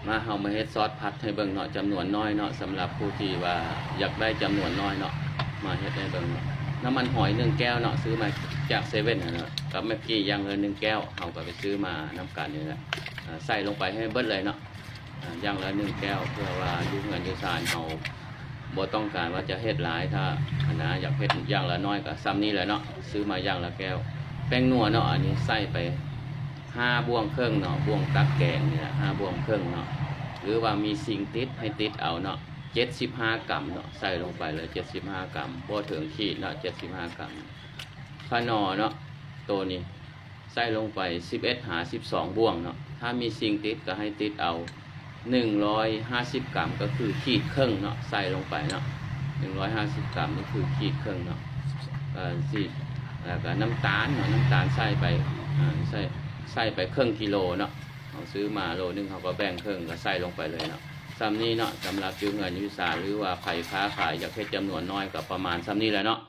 มาเฮามาเฮ็ดซอสผัดให้เบิ่งเนาะจำนวนน้อยเนาะสำหรับผู้ที่ว่าอยากได้จำนวนน้อยเนาะมาเฮ็ดให้เบิ่งเนาะน้ำมันหอย1แก้วเนาะซื้อมาจากเซเว่นเนาะกับแม่กี้อย่างละ1แก้วเฮาก็ไปซื้อมาน้ำกันนี่แหละใส่ลงไปให้เบิดเลยเนาะอย่างละ1แก้วเพื่อว่าอยู่เงินอยู่ศาลเฮาบ่ต้องการว่าจะเฮ็ดหลายถ้าอยากเฮ็ดอย่างละน้อยก็ซ้ำนี้แหละเนาะซื้อมาอย่างละแก้วแป้งนัวเนาะอันนี้ใส่ไป5บ่วงครึ่งเนาะบ่วงตักแกงนี่แหละ5บ่วงครึ่งเนาะหรือว่ามีสิ่งติดให้ติดเอาเนาะ75 กรัมเนาะใส่ลงไปเลย75 กรัมบ่ถึงขีดเนาะ75 กรัมขนอเนาะตัวนี้ใส่ลงไป11หา12บ่วงเนาะถ้ามีสิ่งติดก็ให้ติดเอา150 กรัมก็คือขีดครึ่งเนาะใส่ลงไปเนาะ150 กรัมนี่คือขีดครึ่งเนาะสิแล้วก็น้ำตาลเนาะน้ำตาลใส่ไปใส่ไปครึ่งกิโลเนาะเขาซื้อมาโลนึงเขาก็แบ่งครึ่งก็ใส่ลงไปเลยเนาะซ้ำนี้เนาะสำหรับอยู่เงินอยู่ศาลหรือว่าไผ่ค้าขายอยากเฮ็ดจำนวนน้อยก็ประมาณซ้ำนี้แหละเนาะ